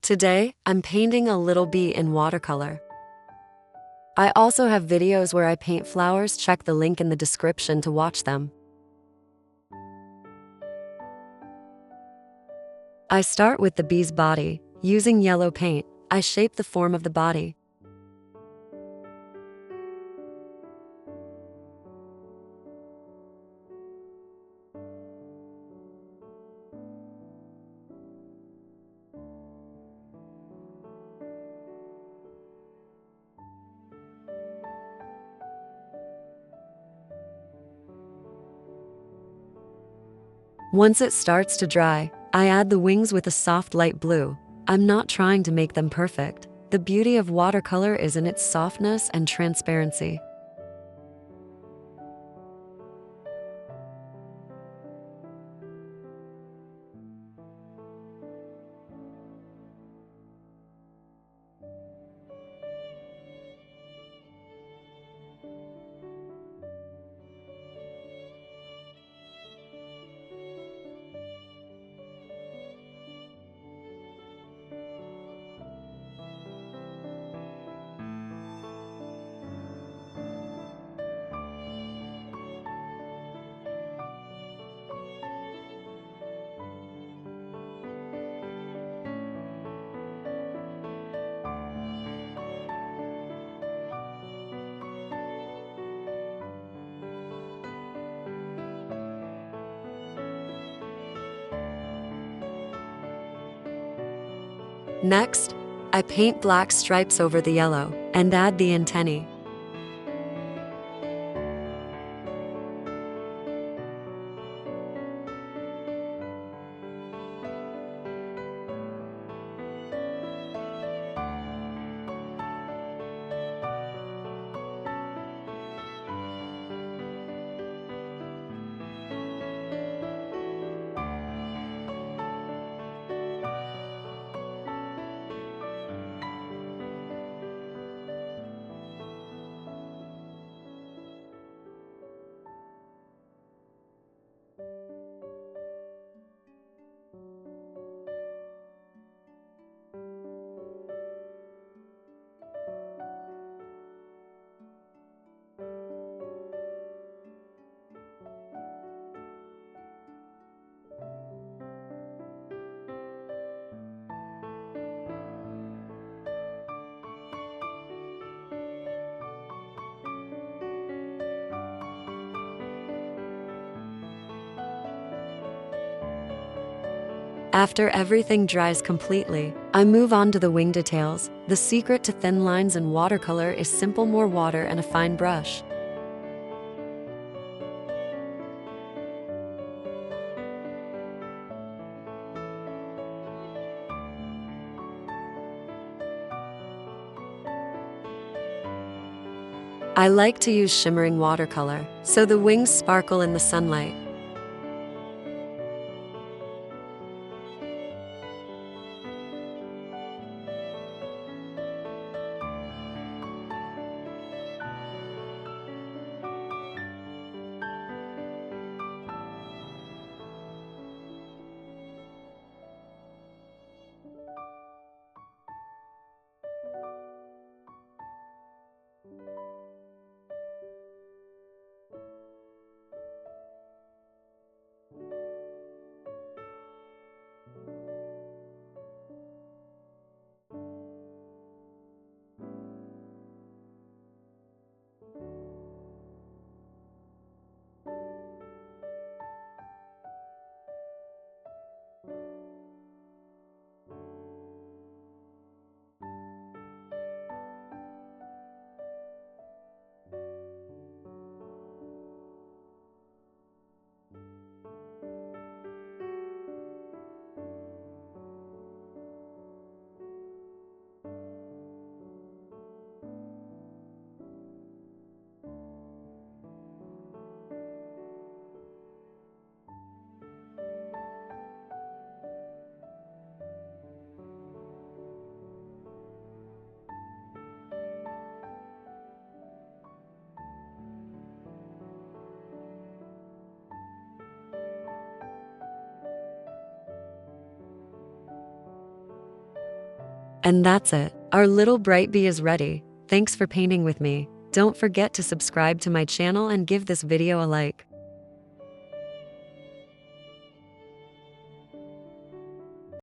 Today, I'm painting a little bee in watercolor. I also have videos where I paint flowers. Check the link in the description to watch them. I start with the bee's body. Using yellow paint, I shape the form of the body. Once it starts to dry, I add the wings with a soft light blue. I'm not trying to make them perfect. The beauty of watercolor is in its softness and transparency. Next, I paint black stripes over the yellow and add the antennae. After everything dries completely, I move on to the wing details. The secret to thin lines in watercolor is simple: more water and a fine brush. I like to use shimmering watercolor, so the wings sparkle in the sunlight. And that's it. Our little bright bee is ready. Thanks for painting with me. Don't forget to subscribe to my channel and give this video a like.